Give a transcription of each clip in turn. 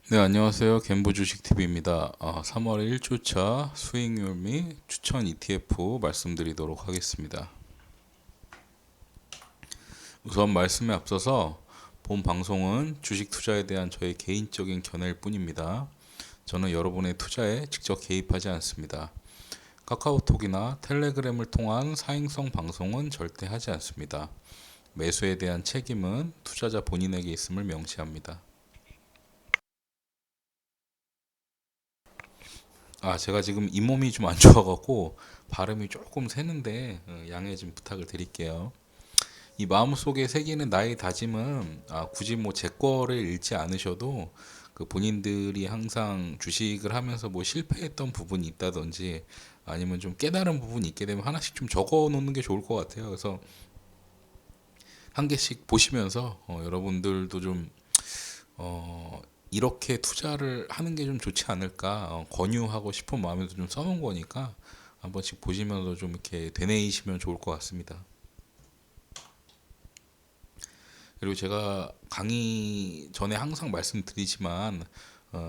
네, 안녕하세요. 갬보 주식TV입니다. 3월 1주차 수익률 및 추천 ETF 말씀드리도록 하겠습니다. 우선 말씀에 앞서서 본 방송은 주식 투자에 대한 저의 개인적인 견해일 뿐입니다. 저는 여러분의 투자에 직접 개입하지 않습니다. 카카오톡이나 텔레그램을 통한 사행성 방송은 절대 하지 않습니다. 매수에 대한 책임은 투자자 본인에게 있음을 명시합니다. 제가 지금 잇몸이 좀 안 좋아갖고 발음이 조금 새는데 양해 좀 부탁을 드릴게요. 이 마음속에 새기는 나의 다짐은 굳이 뭐 제 거를 읽지 않으셔도 그 본인들이 항상 주식을 하면서 뭐 실패했던 부분이 있다든지 아니면 좀 깨달은 부분이 있게 되면 하나씩 좀 적어 놓는 게 좋을 것 같아요. 그래서 한 개씩 보시면서 여러분들도 좀 이렇게 투자를 하는 게 좀 좋지 않을까 권유하고 싶은 마음에서 좀 써놓은 거니까 한 번씩 보시면서 좀 이렇게 되뇌이시면 좋을 것 같습니다. 그리고 제가 강의 전에 항상 말씀드리지만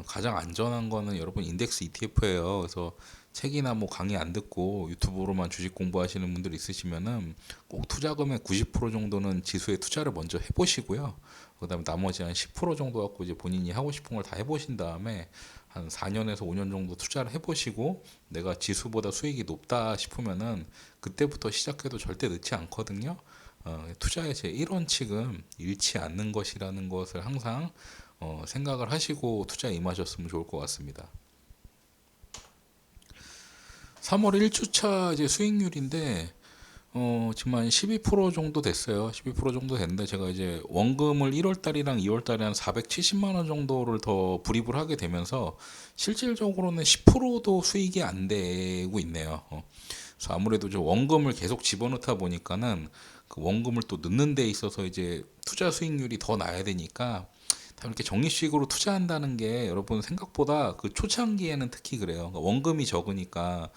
가장 안전한 거는 여러분 인덱스 ETF예요. 그래서 책이나 뭐 강의 안 듣고 유튜브로만 주식 공부하시는 분들 있으시면은 꼭 투자금의 90% 정도는 지수에 투자를 먼저 해보시고요. 그다음에 나머지 한 10% 정도 갖고 이제 본인이 하고 싶은 걸 다 해보신 다음에 한 4년에서 5년 정도 투자를 해보시고 내가 지수보다 수익이 높다 싶으면은 그때부터 시작해도 절대 늦지 않거든요. 투자의 제 1원칙은 잃지 않는 것이라는 것을 항상 생각을 하시고 투자에 임하셨으면 좋을 것 같습니다. 3월 1주차 이제 수익률인데 지금 한 12% 정도 됐어요. 12% 정도 됐는데 제가 이제 원금을 1월 달이랑 2월 달에 한 470만 원 정도를 더 불입을 하게 되면서 실질적으로는 10%도 수익이 안 되고 있네요. 그래서 아무래도 좀 원금을 계속 집어넣다 보니까는 그 원금을 또 넣는 데 있어서 이제 투자 수익률이 더 나야 되니까 다 이렇게 적립식으로 투자한다는 게 여러분 생각보다 그 초창기에는 특히 그래요. 그러니까 원금이 적으니까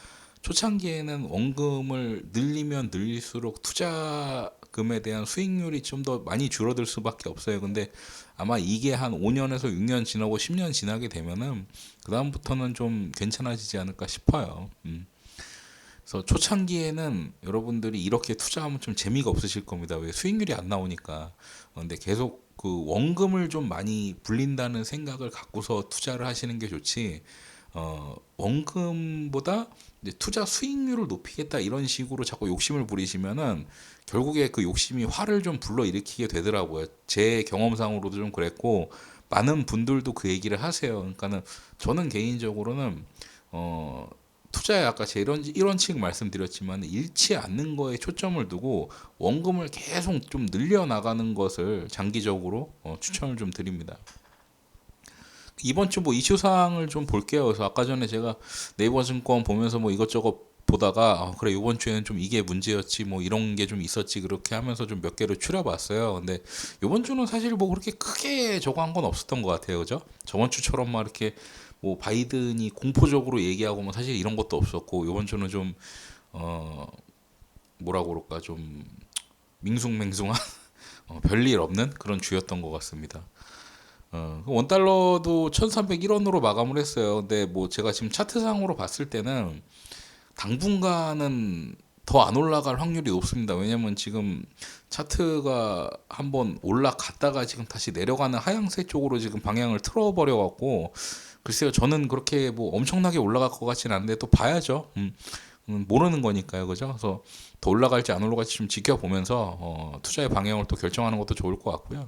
초창기에는 원금을 늘리면 늘릴수록 투자금에 대한 수익률이 좀 더 많이 줄어들 수밖에 없어요. 근데 아마 이게 한 5년에서 6년 지나고 10년 지나게 되면은 그다음부터는 좀 괜찮아지지 않을까 싶어요. 그래서 초창기에는 여러분들이 이렇게 투자하면 좀 재미가 없으실 겁니다. 왜 수익률이 안 나오니까. 근데 계속 그 원금을 좀 많이 불린다는 생각을 갖고서 투자를 하시는 게 좋지. 원금보다 이제 투자 수익률을 높이겠다 이런 식으로 자꾸 욕심을 부리시면은 결국에 그 욕심이 화를 좀 불러일으키게 되더라고요. 제 경험상으로도 좀 그랬고 많은 분들도 그 얘기를 하세요. 그러니까는 저는 개인적으로는 투자에 아까 제 이런 칙 말씀드렸지만 잃지 않는 거에 초점을 두고 원금을 계속 좀 늘려 나가는 것을 장기적으로 추천을 좀 드립니다. 이번 주 뭐 이슈 사항을 좀 볼게요. 그래서 아까 전에 제가 네이버 증권 보면서 뭐 이것저것 보다가 그래 이번 주에는 좀 이게 문제였지 뭐 이런 게 좀 있었지 그렇게 하면서 좀 몇 개를 추려봤어요. 근데 이번 주는 사실 뭐 그렇게 크게 저거 한 건 없었던 것 같아요, 그죠? 저번 주처럼 막 이렇게 뭐 바이든이 공포적으로 얘기하고 뭐 사실 이런 것도 없었고 이번 주는 좀 어 뭐라고 그럴까 좀 밍숭맹숭한 별일 없는 그런 주였던 것 같습니다. 원달러도 1301원으로 마감을 했어요. 근데 뭐 제가 지금 차트상으로 봤을 때는 당분간은 더 안 올라갈 확률이 높습니다. 왜냐면 지금 차트가 한번 올라갔다가 지금 다시 내려가는 하향세 쪽으로 지금 방향을 틀어버려 갖고 글쎄요, 저는 그렇게 뭐 엄청나게 올라갈 것 같지는 않은데 또 봐야죠. 모르는 거니까요, 그죠? 그래서 더 올라갈지 안 올라갈지 좀 지켜보면서 투자의 방향을 또 결정하는 것도 좋을 것 같고요.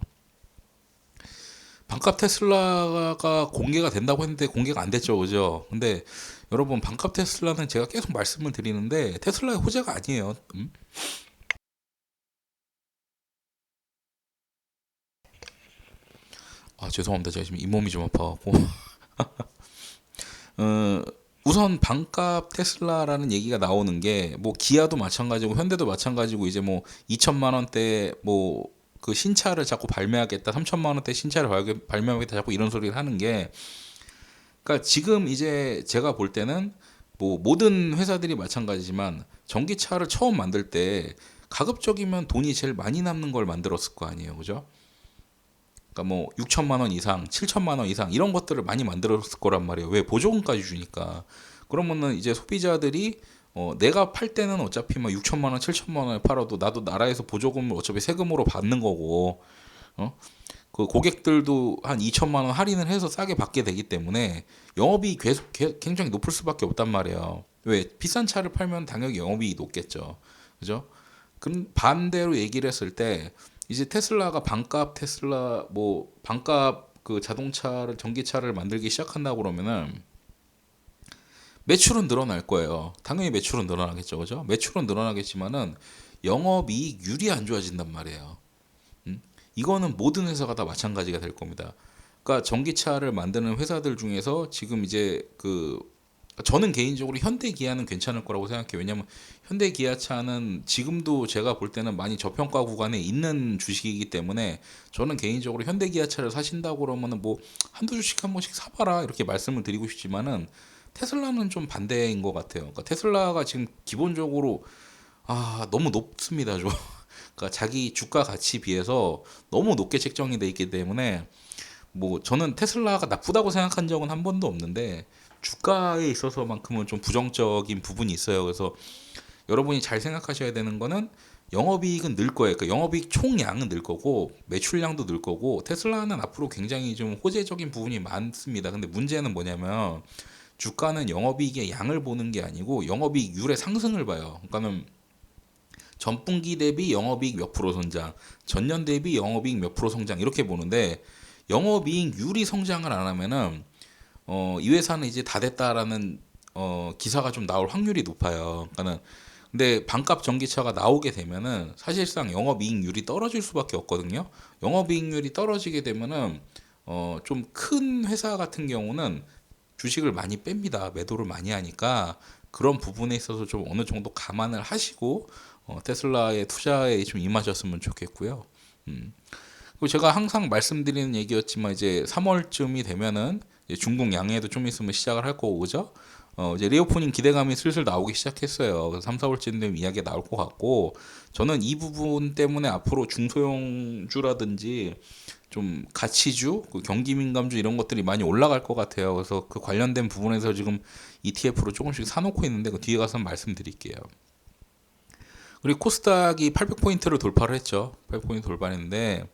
반값 테슬라가 공개가 된다고 했는데 공개가 안 됐죠, 그죠? 근데 여러분 반값 테슬라는 제가 계속 말씀을 드리는데 테슬라의 호재가 아니에요. 죄송합니다. 제가 지금 잇몸이 좀 아파갖고. 어, 우선 반값 테슬라라는 얘기가 나오는 게 뭐 기아도 마찬가지고 현대도 마찬가지고 이제 뭐 2천만 원대 뭐 그 신차를 자꾸 발매하겠다, 3천만 원대 신차를 발매하겠다 자꾸 이런 소리를 하는 게 그러니까 지금 이제 제가 볼 때는 뭐 모든 회사들이 마찬가지지만 전기차를 처음 만들 때 가급적이면 돈이 제일 많이 남는 걸 만들었을 거 아니에요, 그죠? 그러니까 뭐 6천만 원 이상, 7천만 원 이상 이런 것들을 많이 만들었을 거란 말이에요. 왜? 보조금까지 주니까. 그러면은 이제 소비자들이 내가 팔 때는 어차피 막 6천만 원, 7천만 원에 팔아도 나도 나라에서 보조금을 어차피 세금으로 받는 거고, 어? 그 고객들도 한 2천만 원 할인을 해서 싸게 받게 되기 때문에 영업이익이 굉장히 높을 수밖에 없단 말이에요. 왜? 비싼 차를 팔면 당연히 영업이익이 높겠죠. 그죠? 그럼 반대로 얘기를 했을 때 이제 테슬라가 반값 테슬라 뭐 반값 그 자동차를 전기차를 만들기 시작한다고 그러면은 매출은 늘어날 거예요. 당연히 매출은 늘어나겠죠. 그죠? 매출은 늘어나겠지만은 영업이익률이 안 좋아진단 말이에요. 이거는 모든 회사가 다 마찬가지가 될 겁니다. 그러니까 전기차를 만드는 회사들 중에서 지금 이제 저는 개인적으로 현대 기아는 괜찮을 거라고 생각해요. 왜냐하면 현대 기아차는 지금도 제가 볼 때는 많이 저평가 구간에 있는 주식이기 때문에 저는 개인적으로 현대 기아차를 사신다고 그러면은 뭐 한두 주씩 한 번씩 사봐라 이렇게 말씀을 드리고 싶지만은 테슬라는 좀 반대인 것 같아요. 그러니까 테슬라가 지금 기본적으로 너무 높습니다. 좀. 그러니까 자기 주가 가치 비해서 너무 높게 책정이 돼 있기 때문에 뭐 저는 테슬라가 나쁘다고 생각한 적은 한 번도 없는데 주가에 있어서만큼은 좀 부정적인 부분이 있어요. 그래서 여러분이 잘 생각하셔야 되는 거는 영업이익은 늘 거예요. 그러니까 영업이익 총량은 늘 거고 매출량도 늘 거고 테슬라는 앞으로 굉장히 좀 호재적인 부분이 많습니다. 근데 문제는 뭐냐면 주가는 영업이익의 양을 보는 게 아니고 영업이익률의 상승을 봐요. 그러니까는 전분기 대비 영업이익 몇 프로 성장, 전년 대비 영업이익 몇 프로 성장 이렇게 보는데 영업이익률이 성장을 안 하면은 이 회사는 이제 다 됐다라는 기사가 좀 나올 확률이 높아요. 그러니까는 근데 반값 전기차가 나오게 되면은 사실상 영업이익률이 떨어질 수밖에 없거든요. 영업이익률이 떨어지게 되면은 좀 큰 회사 같은 경우는 주식을 많이 뺍니다. 매도를 많이 하니까 그런 부분에 있어서 좀 어느 정도 감안을 하시고 테슬라의 투자에 좀 임하셨으면 좋겠고요. 그리고 제가 항상 말씀드리는 얘기였지만 이제 3월쯤이 되면은 이제 중국 양해도 좀 있으면 시작을 할 거고 그죠? 이제 리오프닝 기대감이 슬슬 나오기 시작했어요. 그래서 3, 4월쯤 되면 이야기가 나올 것 같고 저는 이 부분 때문에 앞으로 중소형주라든지 좀 가치주, 그 경기민감주 이런 것들이 많이 올라갈 것 같아요. 그래서 그 관련된 부분에서 지금 ETF로 조금씩 사놓고 있는데 그 뒤에 가서 말씀드릴게요. 그리고 코스닥이 800포인트를 돌파를 했죠. 800포인트 돌파했는데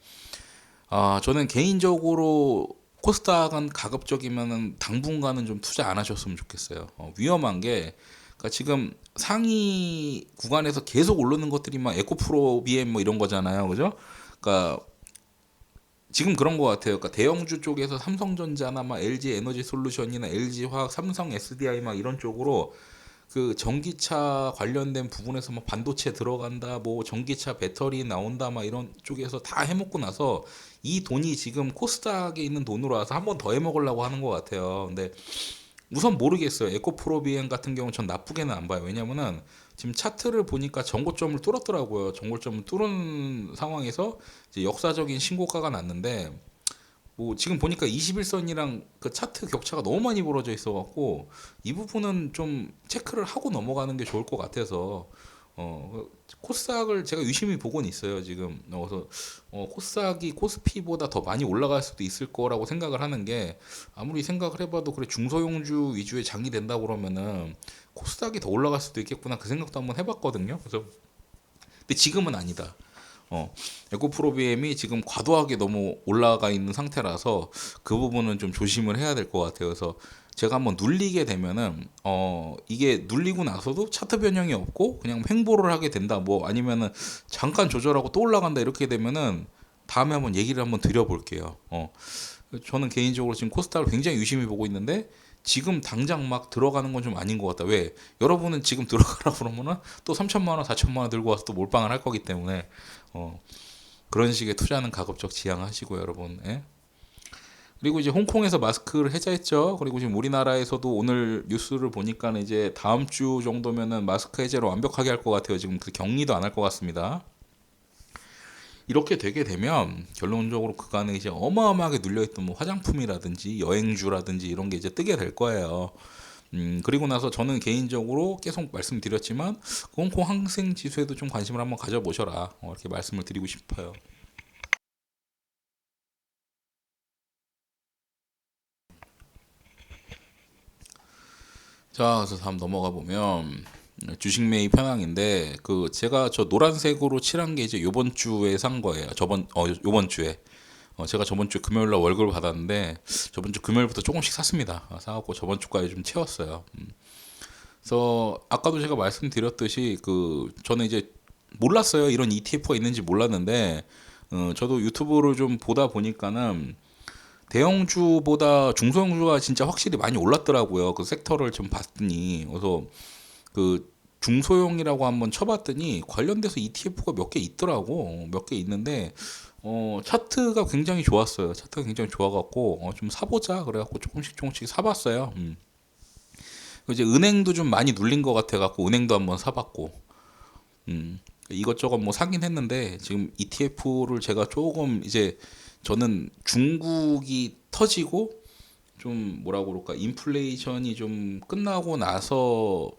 저는 개인적으로 코스닥은 가급적이면은 당분간은 좀 투자 안 하셨으면 좋겠어요. 위험한 게 그러니까 지금 상위 구간에서 계속 오르는 것들이 막 에코프로 BM 뭐 이런 거잖아요. 그죠? 그러니까 지금 그런 것 같아요. 그러니까 대형주 쪽에서 삼성전자나 막 LG 에너지 솔루션이나 LG 화학, 삼성 SDI 막 이런 쪽으로 그 전기차 관련된 부분에서 막 반도체 들어간다, 뭐 전기차 배터리 나온다, 막 이런 쪽에서 다 해먹고 나서 이 돈이 지금 코스닥에 있는 돈으로 와서 한 번 더 해먹으려고 하는 것 같아요. 근데 우선 모르겠어요. 에코프로비엔 같은 경우는 전 나쁘게는 안 봐요. 왜냐면은 지금 차트를 보니까 전고점을 뚫었더라고요. 전고점을 뚫은 상황에서 이제 역사적인 신고가가 났는데 뭐 지금 보니까 21선이랑 그 차트 격차가 너무 많이 벌어져 있어갖고 이 부분은 좀 체크를 하고 넘어가는 게 좋을 것 같아서 코스닥을 제가 유심히 보고는 있어요 지금. 그래서 코스닥이 코스피보다 더 많이 올라갈 수도 있을 거라고 생각을 하는 게 아무리 생각을 해봐도 그래 중소형주 위주의 장이 된다 그러면은 코스닥이 더 올라갈 수도 있겠구나 그 생각도 한번 해봤거든요. 그래서 근데 지금은 아니다. 에코프로비엠이 지금 과도하게 너무 올라가 있는 상태라서 그 부분은 좀 조심을 해야 될 것 같아요. 그래서 제가 한번 눌리게 되면은 이게 눌리고 나서도 차트 변형이 없고 그냥 횡보를 하게 된다. 뭐 아니면은 잠깐 조절하고 또 올라간다 이렇게 되면은 다음에 한번 얘기를 한번 드려볼게요. 저는 개인적으로 지금 코스닥을 굉장히 유심히 보고 있는데 지금 당장 막 들어가는 건 좀 아닌 것 같다. 왜? 여러분은 지금 들어가라 그러면은 또 3천만 원, 4천만 원 들고 와서 또 몰빵을 할 거기 때문에 그런 식의 투자는 가급적 지양하시고요, 여러분. 예? 그리고 이제 홍콩에서 마스크를 해제했죠. 그리고 지금 우리나라에서도 오늘 뉴스를 보니까 이제 다음 주 정도면은 마스크 해제를 완벽하게 할 것 같아요. 지금 그 격리도 안 할 것 같습니다. 이렇게 되게 되면 결론적으로 그간에 이제 어마어마하게 눌려있던 뭐 화장품이라든지 여행주라든지 이런 게 이제 뜨게 될 거예요. 그리고 나서 저는 개인적으로 계속 말씀드렸지만 홍콩 항생 지수에도 좀 관심을 한번 가져보셔라. 이렇게 말씀을 드리고 싶어요. 자, 그래서 다음 넘어가 보면 주식 매입 현황인데 그 제가 저 노란색으로 칠한 게 이제 요번 주에 산 거예요. 요번 주에 제가 저번 주 금요일 날 월급을 받았는데 저번 주 금요일부터 조금씩 샀습니다. 사갖고 저번 주까지 좀 채웠어요. 그래서 아까도 제가 말씀드렸듯이 그 저는 이제 몰랐어요. 이런 ETF가 있는지 몰랐는데 저도 유튜브를 좀 보다 보니까는 대형주보다 중소형주가 진짜 확실히 많이 올랐더라고요. 그 섹터를 좀 봤더니. 그래서 그 중소형이라고 한번 쳐봤더니 관련돼서 ETF가 몇 개 있더라고. 몇 개 있는데 차트가 굉장히 좋았어요. 차트가 굉장히 좋아갖고 좀 사보자 그래갖고 조금씩 조금씩 사봤어요. 이제 은행도 좀 많이 눌린 것 같아갖고 은행도 한번 사봤고 이것저것 뭐 사긴 했는데 지금 ETF를 제가 조금 이제 저는 중국이 터지고 좀 뭐라고 그럴까 인플레이션이 좀 끝나고 나서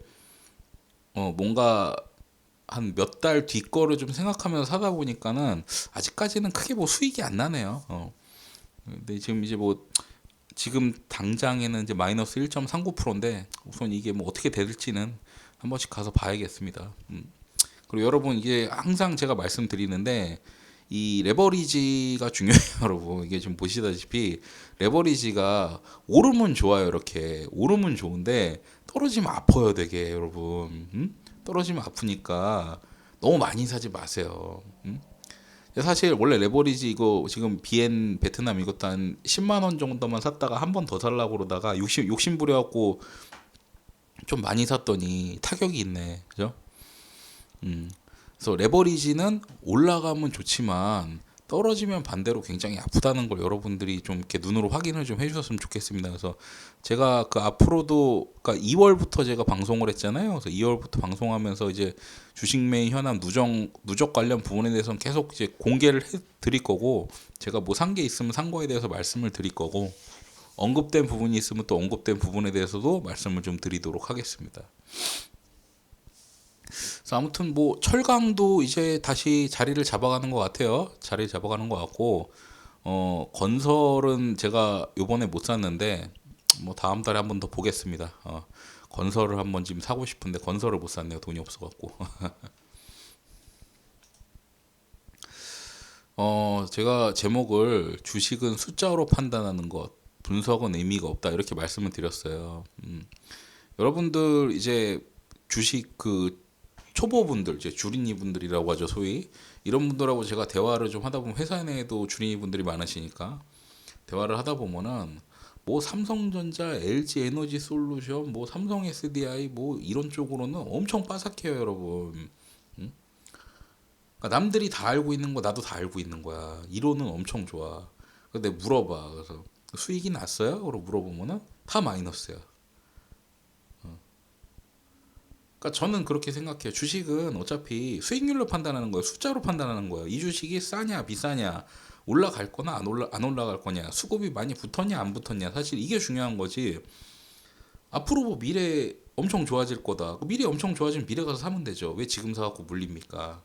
뭔가 한 몇 달 뒤 거를 좀 생각하면서 사다 보니까는 아직까지는 크게 뭐 수익이 안 나네요. 근데 지금 이제 뭐 지금 당장에는 이제 마이너스 1.39%인데 우선 이게 뭐 어떻게 될지는 한 번씩 가서 봐야겠습니다. 그리고 여러분 이게 항상 제가 말씀드리는데 이 레버리지가 중요해요, 여러분. 이게 지금 보시다시피 레버리지가 오르면 좋아요, 이렇게 오르면 좋은데 떨어지면 아파요, 되게 여러분. 떨어지면 아프니까 너무 많이 사지 마세요. 사실 원래 레버리지 이거 지금 비엔 베트남 이것도 한 10만 원 정도만 샀다가 한 번 더 살라고 그러다가 욕심 부려갖고 좀 많이 샀더니 타격이 있네, 그죠? 그래서 레버리지는 올라가면 좋지만 떨어지면 반대로 굉장히 아프다는 걸 여러분들이 좀 이렇게 눈으로 확인을 좀 해주셨으면 좋겠습니다. 그래서 제가 그 앞으로도 그러니까 2월부터 제가 방송을 했잖아요. 그래서 2월부터 방송하면서 이제 주식 매입 현황 누적 관련 부분에 대해서는 계속 이제 공개를 해 드릴 거고 제가 뭐 산 게 있으면 산 거에 대해서 말씀을 드릴 거고 언급된 부분이 있으면 또 언급된 부분에 대해서도 말씀을 좀 드리도록 하겠습니다. 그래서 아무튼 뭐 철강도 이제 다시 자리를 잡아가는 것 같아요. 자리 잡아가는 것 같고 건설은 제가 요번에 못 샀는데 뭐 다음 달에 한번 더 보겠습니다. 건설을 한번 지금 사고 싶은데 건설을 못 샀네요. 돈이 없어갖고. 제가 제목을 주식은 숫자로 판단하는 것, 분석은 의미가 없다 이렇게 말씀을 드렸어요. 여러분들 이제 주식 그 초보분들 이제 주린이 분들이라고 하죠 소위 이런 분들하고 제가 대화를 좀 하다 보면 회사 내에도 주린이 분들이 많으시니까 대화를 하다 보면은 뭐 삼성전자, LG 에너지 솔루션, 뭐 삼성 SDI 뭐 이런 쪽으로는 엄청 빠삭해요 여러분. 그러니까 남들이 다 알고 있는 거 나도 다 알고 있는 거야. 이론은 엄청 좋아. 근데 물어봐. 그래서 수익이 났어요? 그러고 물어보면은 다 마이너스야. 그러니까 저는 그렇게 생각해요. 주식은 어차피 수익률로 판단하는 거예요. 숫자로 판단하는 거예요. 이 주식이 싸냐, 비싸냐, 올라갈 거나 안 올라갈 거냐, 수급이 많이 붙었냐, 안 붙었냐. 사실 이게 중요한 거지. 앞으로 뭐 미래 엄청 좋아질 거다. 미래 엄청 좋아지면 미래 가서 사면 되죠. 왜 지금 사갖고 물립니까?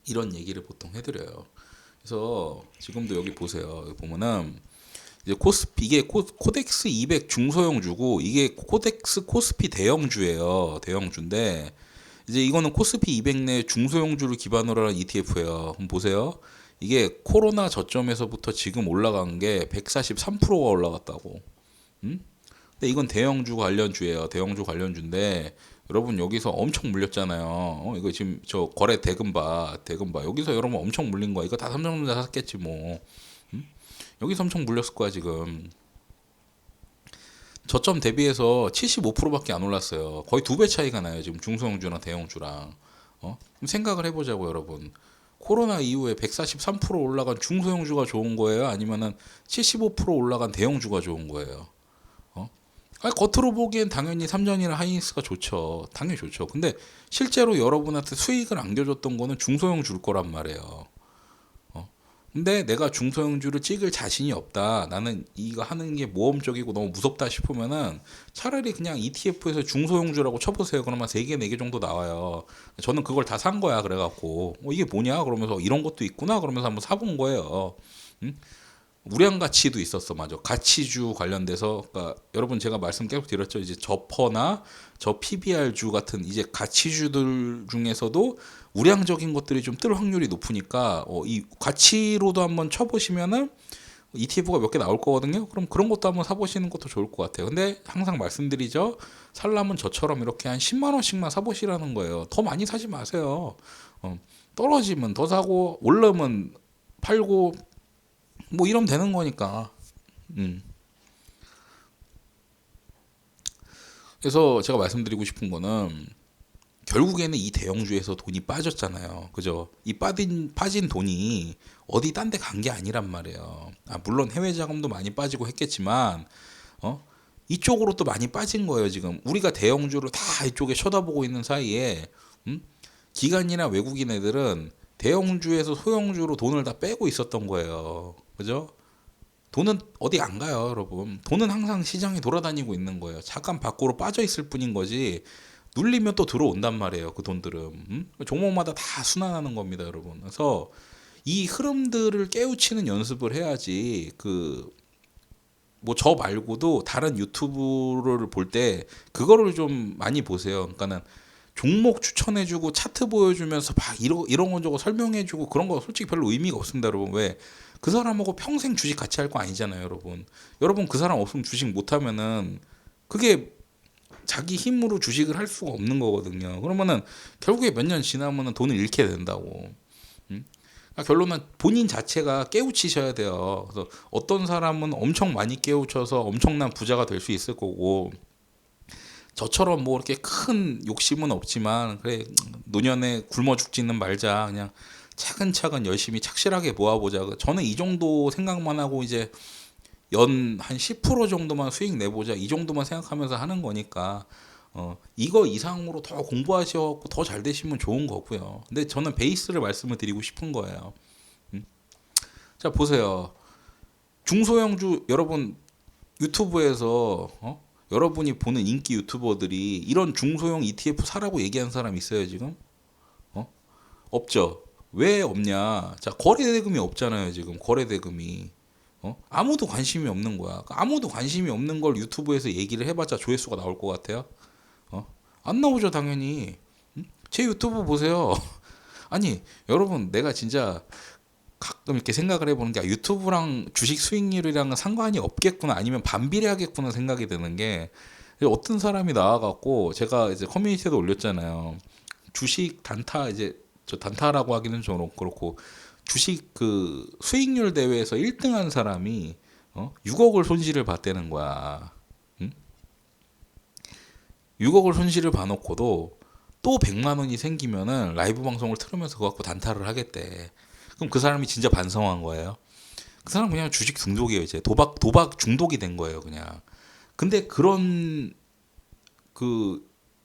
이런 얘기를 보통 해드려요. 그래서 지금도 여기 보세요. 여기 보면은 이제 이게 코덱스 200 중소형주고 이게 코덱스 코스피 대형주예요. 대형주인데 이제 이거는 코스피 200 내 중소형주를 기반으로 한 ETF예요. 한번 보세요. 이게 코로나 저점에서부터 지금 올라간 게 143%가 올라갔다고. 근데 이건 대형주 관련주예요. 대형주 관련주인데 여러분 여기서 엄청 물렸잖아요. 이거 지금 저 거래 대금봐. 여기서 여러분 엄청 물린 거야. 이거 다 삼성전자 샀겠지 뭐. 여기서 엄청 물렸을 거야 지금. 저점 대비해서 75%밖에 안 올랐어요. 거의 2배 차이가 나요 지금 중소형주랑 대형주랑. 그럼 생각을 해보자고 여러분. 코로나 이후에 143% 올라간 중소형주가 좋은 거예요? 아니면은 75% 올라간 대형주가 좋은 거예요? 아니, 겉으로 보기엔 당연히 삼전이나 하이닉스가 좋죠. 당연히 좋죠. 근데 실제로 여러분한테 수익을 안겨줬던 거는 중소형 줄 거란 말이에요. 근데 내가 중소형주를 찍을 자신이 없다. 나는 이거 하는 게 모험적이고 너무 무섭다 싶으면은 차라리 그냥 ETF에서 중소형주라고 쳐보세요. 그러면 3개, 4개 정도 나와요. 저는 그걸 다 산 거야. 그래갖고 이게 뭐냐? 그러면서 이런 것도 있구나. 그러면서 한번 사본 거예요. 응? 우량 가치도 있었어, 맞아. 가치주 관련돼서, 그러니까 여러분 제가 말씀 계속 드렸죠. 이제 저퍼나 저 PBR주 같은 이제 가치주들 중에서도 우량적인 것들이 좀 뜰 확률이 높으니까 이 가치로도 한번 쳐보시면은 ETF가 몇 개 나올 거거든요. 그럼 그런 것도 한번 사보시는 것도 좋을 것 같아요. 근데 항상 말씀드리죠. 살려면 저처럼 이렇게 한 10만 원씩만 사보시라는 거예요. 더 많이 사지 마세요. 떨어지면 더 사고 올르면 팔고 뭐 이러면 되는 거니까. 음. 그래서 제가 말씀드리고 싶은 거는 결국에는 이 대형주에서 돈이 빠졌잖아요. 그죠? 이 빠진 돈이 어디 딴 데 간 게 아니란 말이에요. 물론 해외 자금도 많이 빠지고 했겠지만, 이쪽으로 또 많이 빠진 거예요, 지금. 우리가 대형주를 다 이쪽에 쳐다보고 있는 사이에, 기관이나 외국인 애들은 대형주에서 소형주로 돈을 다 빼고 있었던 거예요. 그죠? 돈은 어디 안 가요, 여러분. 돈은 항상 시장에 돌아다니고 있는 거예요. 잠깐 밖으로 빠져 있을 뿐인 거지. 눌리면 또 들어온단 말이에요. 그 돈들은. 종목마다 다 순환하는 겁니다, 여러분. 그래서 이 흐름들을 깨우치는 연습을 해야지. 뭐 저 말고도 다른 유튜브를 볼 때 그거를 좀 많이 보세요. 그러니까는 종목 추천해주고 차트 보여주면서 막 이런 건 저거 설명해주고 그런 거 솔직히 별로 의미가 없습니다, 여러분. 왜? 그 사람하고 평생 주식 같이 할 거 아니잖아요, 여러분. 여러분 그 사람 없으면 주식 못하면은 그게 자기 힘으로 주식을 할 수가 없는 거거든요. 그러면은 결국에 몇 년 지나면은 돈을 잃게 된다고. 그러니까 결론은 본인 자체가 깨우치셔야 돼요. 그래서 어떤 사람은 엄청 많이 깨우쳐서 엄청난 부자가 될 수 있을 거고, 저처럼 뭐 이렇게 큰 욕심은 없지만 그래 노년에 굶어 죽지는 말자, 그냥 차근차근 열심히 착실하게 모아보자. 저는 이 정도 생각만 하고 이제 연 한 10% 정도만 수익 내보자, 이 정도만 생각하면서 하는 거니까 이거 이상으로 더 공부하셔서 더 잘 되시면 좋은 거고요. 근데 저는 베이스를 말씀을 드리고 싶은 거예요. 자 보세요. 중소형주 여러분 유튜브에서 여러분이 보는 인기 유튜버들이 이런 중소형 ETF 사라고 얘기한 사람 있어요 지금? 없죠. 왜 없냐? 자 거래대금이 없잖아요 지금. 거래대금이 아무도 관심이 없는 거야. 아무도 관심이 없는 걸 유튜브에서 얘기를 해봤자 조회수가 나올 것 같아요? 안 나오죠 당연히. 제 유튜브 보세요. 아니 여러분 내가 진짜 가끔 이렇게 생각을 해보는 게 유튜브랑 주식 수익률이랑은 상관이 없겠구나, 아니면 반비례하겠구나 생각이 드는 게, 어떤 사람이 나와갖고 제가 이제 커뮤니티에도 올렸잖아요. 주식 단타, 이제 저 단타라고 하기는 좀 그렇고 주식 그 수익률 대회에서 1등한 사람이 6억을 손실을 봤다는 거야. 응? 6억을 손실을 봐놓고도 또 100만 원이 생기면은 라이브 방송을 틀으면서 그거 갖고 단타를 하겠대. 그럼 그 사람이 진짜 반성한 거예요. 그 사람 그냥 주식 중독이에요. 이제 도박 중독이 된 거예요, 그냥. 근데 그런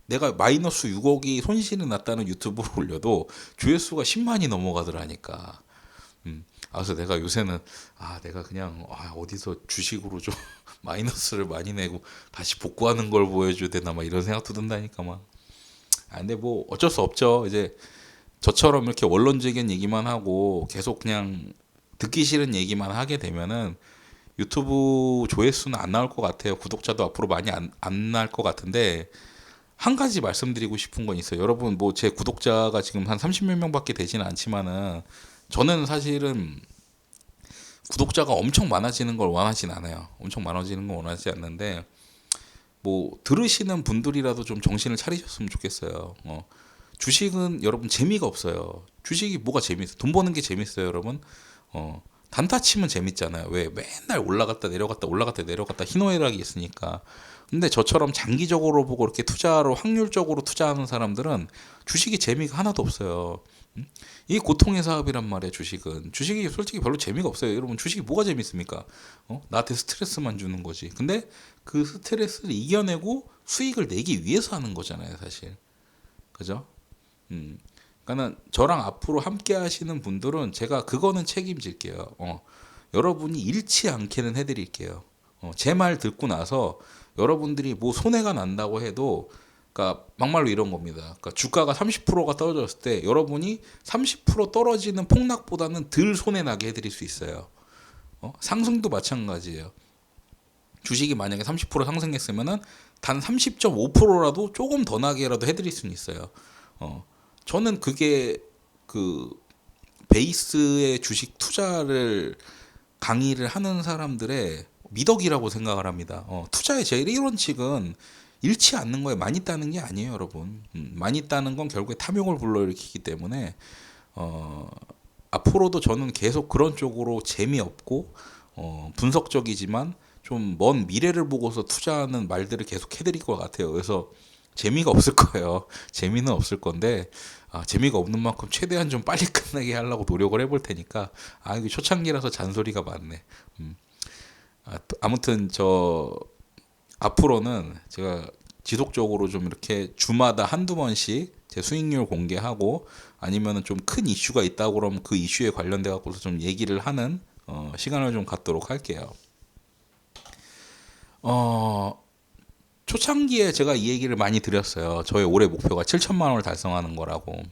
내가 마이너스 6억이 손실이 났다는 유튜브를 올려도 조회수가 10만이 넘어가더라니까. 그래서 내가 요새는 내가 그냥 어디서 주식으로 좀 마이너스를 많이 내고 다시 복구하는 걸 보여줘야 되나 막 이런 생각도 든다니까 막. 근데 뭐 어쩔 수 없죠. 이제 저처럼 이렇게 원론적인 얘기만 하고 계속 그냥 듣기 싫은 얘기만 하게 되면은 유튜브 조회수는 안 나올 것 같아요. 구독자도 앞으로 많이 안 나올 것 같은데, 한 가지 말씀드리고 싶은 건 있어요. 여러분 뭐 제 구독자가 지금 한 30몇 명밖에 되지는 않지만은 저는 사실은 구독자가 엄청 많아지는 걸 원하진 않아요. 엄청 많아지는 걸 원하지 않는데, 뭐 들으시는 분들이라도 좀 정신을 차리셨으면 좋겠어요. 주식은 여러분 재미가 없어요. 주식이 뭐가 재밌어요? 돈 버는 게 재밌어요, 여러분. 단타 치면 재밌잖아요. 왜? 맨날 올라갔다 내려갔다 올라갔다 내려갔다 희노애락이 있으니까. 근데 저처럼 장기적으로 보고 이렇게 투자로 확률적으로 투자하는 사람들은 주식이 재미가 하나도 없어요. 이게 고통의 사업이란 말이에요. 주식이 솔직히 별로 재미가 없어요. 여러분 주식이 뭐가 재밌습니까? 나한테 스트레스만 주는 거지. 근데 그 스트레스를 이겨내고 수익을 내기 위해서 하는 거잖아요, 사실. 그죠? 그러니까는 저랑 앞으로 함께 하시는 분들은 제가 그거는 책임질게요. 여러분이 잃지 않게는 해드릴게요. 제 말 듣고 나서 여러분들이 뭐 손해가 난다고 해도, 그러니까 막말로 이런 겁니다. 그러니까 주가가 30%가 떨어졌을 때 여러분이 30% 떨어지는 폭락보다는 덜 손해 나게 해드릴 수 있어요. 상승도 마찬가지예요. 주식이 만약에 30% 상승했으면은 단 30.5%라도 조금 더 나게라도 해드릴 수는 있어요. 저는 그게 그 베이스의 주식 투자를 강의를 하는 사람들의 미덕이라고 생각을 합니다. 투자의 제일 1원칙은 잃지 않는 거에 많이 따는 게 아니에요, 여러분. 많이 따는 건 결국에 탐욕을 불러일으키기 때문에 앞으로도 저는 계속 그런 쪽으로 재미없고 분석적이지만 좀 먼 미래를 보고서 투자하는 말들을 계속 해드릴 것 같아요. 그래서 재미가 없을 거예요. 재미는 없을 건데 재미가 없는 만큼 최대한 좀 빨리 끝나게 하려고 노력을 해볼 테니까 이게 초창기라서 잔소리가 많네. 아무튼 저 앞으로는 제가 지속적으로 좀 이렇게 주마다 한두 번씩 제 수익률 공개하고 아니면은 좀 큰 이슈가 있다고 그러면 그 이슈에 관련돼 갖고서 좀 얘기를 하는 시간을 좀 갖도록 할게요. 초창기에 제가 이 얘기를 많이 드렸어요. 저의 올해 목표가 7천만 원을 달성하는 거라고.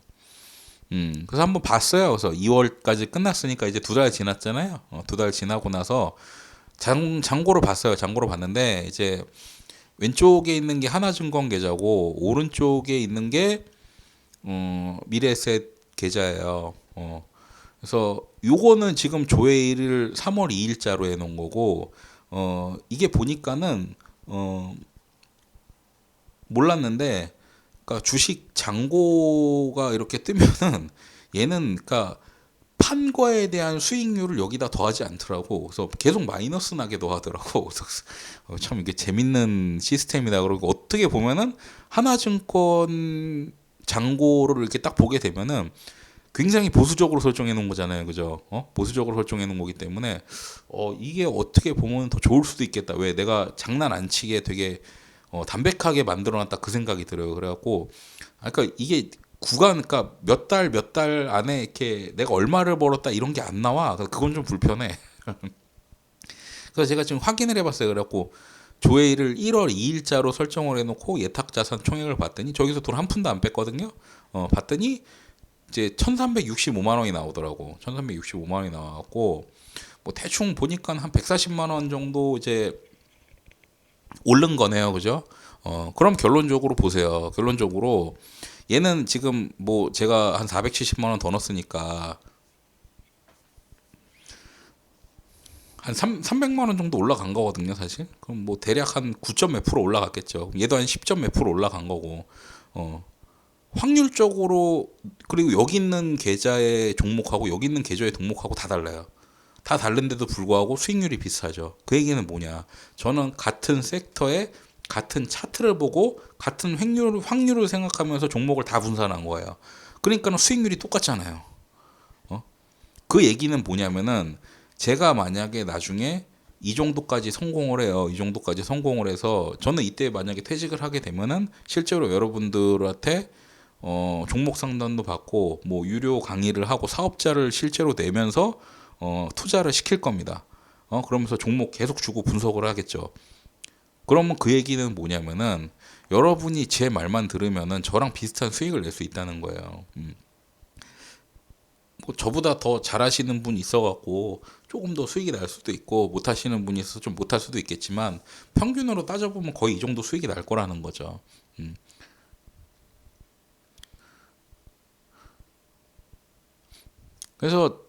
그래서 한번 봤어요. 그래서 2월까지 끝났으니까 이제 2달 지났잖아요. 2달 지나고 나서 장고를 봤어요. 장고를 봤는데 이제 왼쪽에 있는 게 하나증권 계좌고 오른쪽에 있는 게 미래에셋 계좌예요. 그래서 요거는 지금 조회일을 3월 2일자로 해놓은 거고 이게 보니까는 몰랐는데 그러니까 주식 장고가 이렇게 뜨면은 얘는 그러니까 판 거에 대한 수익률을 여기다 더하지 않더라고. 그래서 계속 마이너스 나게도 하더라고. 그래서 참 이게 재밌는 시스템이다. 그리고 어떻게 보면은 하나증권 장고를 이렇게 딱 보게 되면은 굉장히 보수적으로 설정해 놓은 거잖아요. 그죠? 보수적으로 설정해 놓은 거기 때문에 이게 어떻게 보면 더 좋을 수도 있겠다. 왜 내가 장난 안 치게 되게 담백하게 만들어 놨다 그 생각이 들어요. 그래갖고 그러니까 이게 구간 그러니까 몇 달 안에 이렇게 내가 얼마를 벌었다 이런 게 안 나와. 그건 좀 불편해. 그래서 제가 지금 확인을 해봤어요. 그래갖고 조회일을 1월 2일자로 설정을 해놓고 예탁자산 총액을 봤더니 저기서 돈 한 푼도 안 뺐거든요. 봤더니 이제 1,365만 원이 나오더라고. 1,365만 원이 나와갖고 뭐 대충 보니까 한 140만 원 정도 이제 오른 거네요. 그죠? 그럼 결론적으로 보세요. 결론적으로 얘는 지금 뭐 제가 한 470만 원 더 넣었으니까 한 300만 원 정도 올라간 거거든요, 사실. 그럼 뭐 대략 한 9점 몇 프로 올라갔겠죠. 얘도 한 10점 몇 프로 올라간 거고. 확률적으로 그리고 여기 있는 계좌의 종목하고 여기 있는 계좌의 종목하고 다 달라요. 다 다른데도 불구하고 수익률이 비슷하죠. 그 얘기는 뭐냐? 저는 같은 섹터에 같은 차트를 보고 같은 확률을 생각하면서 종목을 다 분산한 거예요. 그러니까 수익률이 똑같잖아요. 그 얘기는 뭐냐면은 제가 만약에 나중에 이 정도까지 성공을 해요. 이 정도까지 성공을 해서 저는 이때 만약에 퇴직을 하게 되면은 실제로 여러분들한테 종목 상담도 받고 뭐 유료 강의를 하고 사업자를 실제로 내면서 투자를 시킬 겁니다. 그러면서 종목 계속 주고 분석을 하겠죠. 그러면 그 얘기는 뭐냐면은 여러분이 제 말만 들으면은 저랑 비슷한 수익을 낼 수 있다는 거예요. 뭐 저보다 더 잘하시는 분이 있어갖고 조금 더 수익이 날 수도 있고 못하시는 분이 있어서 좀 못할 수도 있겠지만 평균으로 따져보면 거의 이 정도 수익이 날 거라는 거죠. 그래서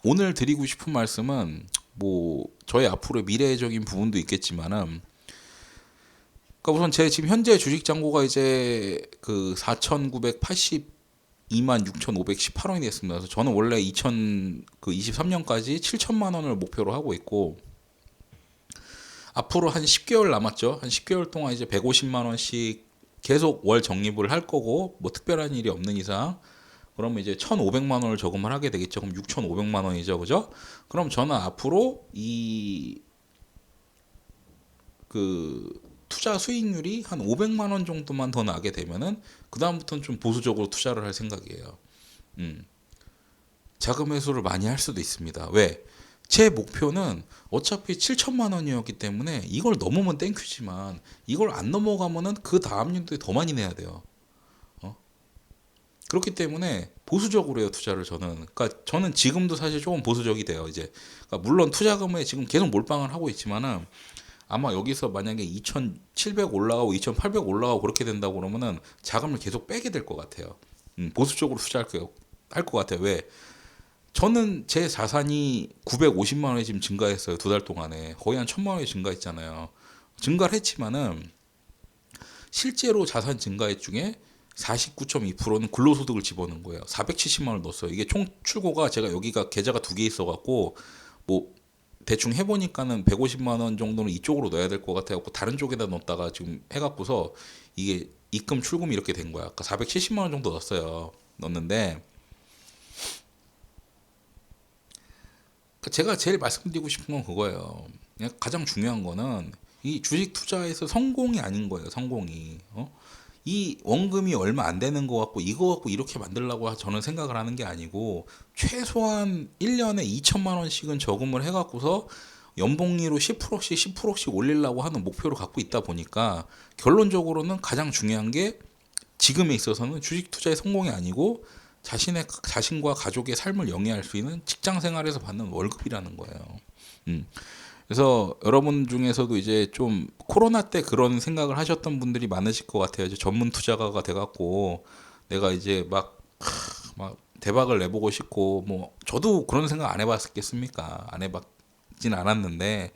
오늘 드리고 싶은 말씀은 뭐 저의 앞으로의 미래적인 부분도 있겠지만은 그러니까 우선 제 지금 현재 주식 잔고가 이제 그 4,982만 6,518원이 됐습니다. 그래서 저는 원래 2023년까지 7천만 원을 목표로 하고 있고 앞으로 한 10개월 남았죠. 한 10개월 동안 이제 150만 원씩 계속 월 적립을 할 거고 뭐 특별한 일이 없는 이상 그러면 이제 1,500만 원을 저금을 하게 되겠죠. 그럼 6,500만 원이죠. 그죠? 그럼 저는 앞으로 이 그 투자 수익률이 한 500만 원 정도만 더 나게 되면은 그다음부터는 좀 보수적으로 투자를 할 생각이에요. 자금 회수를 많이 할 수도 있습니다. 왜? 제 목표는 어차피 7천만 원이었기 때문에 이걸 넘으면 땡큐지만 이걸 안 넘어가면은 그 다음 연도에 더 많이 내야 돼요. 그렇기 때문에 보수적으로 해요, 투자를 저는. 그러니까 저는 지금도 사실 조금 보수적이 돼요, 이제. 그러니까 물론 투자금에 지금 계속 몰빵을 하고 있지만은 아마 여기서 만약에 2,700 올라가고 2,800 올라가고 그렇게 된다고 그러면은 자금을 계속 빼게 될 것 같아요. 보수적으로 투자할 할것 같아요. 왜? 저는 제 자산이 950만 원이 지금 증가했어요. 두 달 동안에. 거의 한 1000만 원이 증가했잖아요. 증가를 했지만은 실제로 자산 증가액 중에 49.2%는 근로소득을 집어넣은 거예요. 470만 원을 넣었어요. 이게 총 출고가 제가 여기가 계좌가 두 개 있어갖고 뭐 대충 해보니까는 150만 원 정도는 이쪽으로 넣어야 될 것 같아갖고 다른 쪽에다 넣었다가 지금 해갖고서 이게 입금 출금이 이렇게 된 거야. 아까 470만 원 정도 넣었어요. 넣었는데 제가 제일 말씀드리고 싶은 건 그거예요. 그냥 가장 중요한 거는 이 주식 투자에서 성공이 아닌 거예요. 성공이. 이 원금이 얼마 안 되는 거 같고 이거 갖고 이렇게 만들려고 저는 생각을 하는 게 아니고 최소한 1년에 2천만 원씩은 저금을 해갖고서 연봉리로 10%씩 10%씩 올리려고 하는 목표를 갖고 있다 보니까 결론적으로는 가장 중요한 게 지금에 있어서는 주식 투자의 성공이 아니고 자신과 가족의 삶을 영위할 수 있는 직장 생활에서 받는 월급이라는 거예요. 음. 그래서 여러분 중에서도 이제 좀 코로나 때 그런 생각을 하셨던 분들이 많으실 것 같아요. 이제 전문 투자가가 돼갖고 내가 이제 막 대박을 내보고 싶고 뭐 저도 그런 생각 안 해봤겠습니까? 안 해봤진 않았는데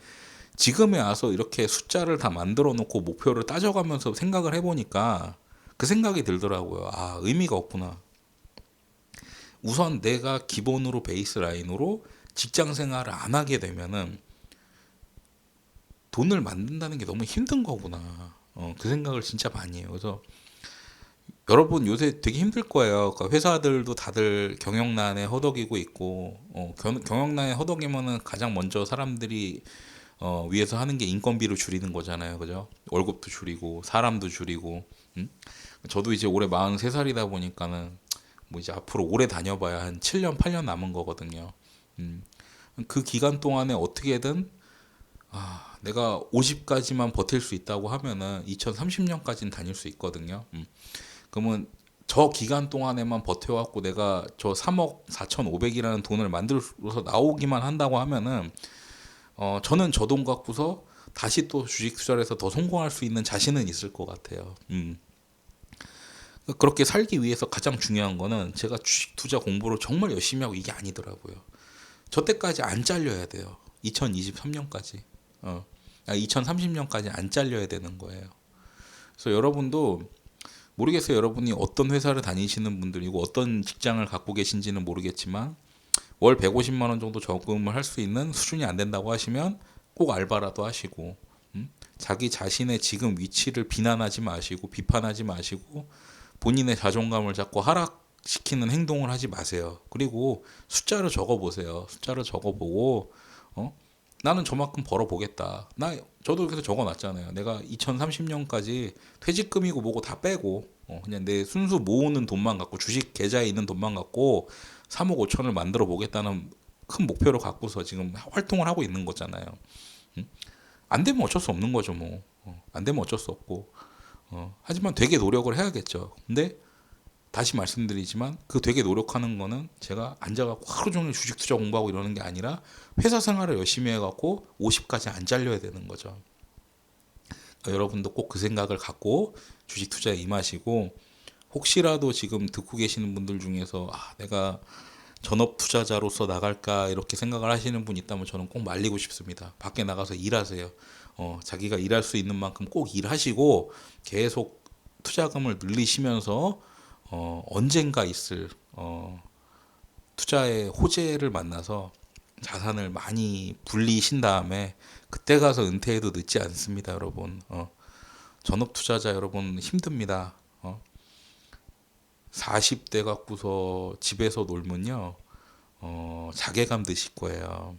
지금에 와서 이렇게 숫자를 다 만들어 놓고 목표를 따져가면서 생각을 해보니까 그 생각이 들더라고요. 아, 의미가 없구나. 우선 내가 기본으로 베이스 라인으로 직장 생활을 안 하게 되면은 돈을 만든다는 게 너무 힘든 거구나. 그 생각을 진짜 많이 해요. 그래서 여러분 요새 되게 힘들 거예요. 그러니까 회사들도 다들 경영난에 허덕이고 있고, 경영난에 허덕이면은 가장 먼저 사람들이 위해서 하는 게 인건비를 줄이는 거잖아요. 그죠? 월급도 줄이고, 사람도 줄이고. 음? 저도 이제 올해 43살이다 보니까는 뭐 이제 앞으로 오래 다녀봐야 한 7년, 8년 남은 거거든요. 음. 그 기간 동안에 어떻게든 내가 50까지만 버틸 수 있다고 하면은 2030년까지는 다닐 수 있거든요. 그러면 저 기간 동안에만 버텨갖고 내가 저 3억 4,500이라는 돈을 만들어서 나오기만 한다고 하면은 저는 저 돈 갖고서 다시 또 주식 투자를 해서 더 성공할 수 있는 자신은 있을 것 같아요. 그렇게 살기 위해서 가장 중요한 거는 제가 주식 투자 공부를 정말 열심히 하고 이게 아니더라고요. 저 때까지 안 잘려야 돼요. 2023년까지. 2030년까지 안 잘려야 되는 거예요. 그래서 여러분도 모르겠어요. 여러분이 어떤 회사를 다니시는 분들이고 어떤 직장을 갖고 계신지는 모르겠지만 월 150만 원 정도 저금을 할 수 있는 수준이 안 된다고 하시면 꼭 알바라도 하시고 자기 자신의 지금 위치를 비난하지 마시고 비판하지 마시고 본인의 자존감을 자꾸 하락시키는 행동을 하지 마세요. 그리고 숫자를 적어보세요. 숫자를 적어보고 나는 저만큼 벌어보겠다. 저도 그래서 적어놨잖아요. 내가 2030년까지 퇴직금이고 뭐고 다 빼고 그냥 내 순수 모으는 돈만 갖고 주식 계좌에 있는 돈만 갖고 3억 5천을 만들어 보겠다는 큰 목표를 갖고서 지금 활동을 하고 있는 거잖아요. 안 되면 어쩔 수 없는 거죠, 뭐. 안 되면 어쩔 수 없고. 하지만 되게 노력을 해야겠죠. 근데 다시 말씀드리지만 그 되게 노력하는 거는 제가 앉아갖고 하루 종일 주식 투자 공부하고 이러는 게 아니라 회사 생활을 열심히 해갖고 50까지 안 잘려야 되는 거죠. 그러니까 여러분도 꼭 그 생각을 갖고 주식 투자에 임하시고 혹시라도 지금 듣고 계시는 분들 중에서 내가 전업 투자자로서 나갈까 이렇게 생각을 하시는 분 있다면 저는 꼭 말리고 싶습니다. 밖에 나가서 일하세요. 자기가 일할 수 있는 만큼 꼭 일하시고 계속 투자금을 늘리시면서 언젠가 있을 투자의 호재를 만나서 자산을 많이 불리신 다음에 그때 가서 은퇴해도 늦지 않습니다, 여러분. 전업 투자자 여러분 힘듭니다. 40대 갖고서 집에서 놀면요, 자괴감 드실 거예요.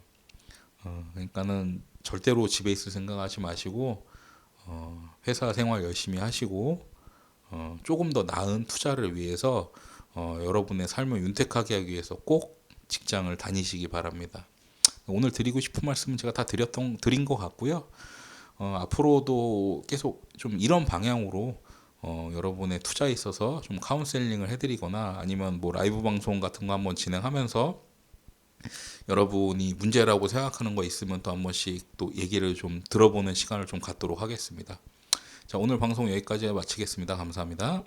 그러니까는 절대로 집에 있을 생각하지 마시고 회사 생활 열심히 하시고 조금 더 나은 투자를 위해서 여러분의 삶을 윤택하게 하기 위해서 꼭 직장을 다니시기 바랍니다. 오늘 드리고 싶은 말씀은 제가 다 드린 것 같고요. 앞으로도 계속 좀 이런 방향으로 여러분의 투자에 있어서 좀 카운셀링을 해드리거나 아니면 뭐 라이브 방송 같은 거 한번 진행하면서 여러분이 문제라고 생각하는 거 있으면 또 한 번씩 또 얘기를 좀 들어보는 시간을 좀 갖도록 하겠습니다. 자, 오늘 방송 여기까지 마치겠습니다. 감사합니다.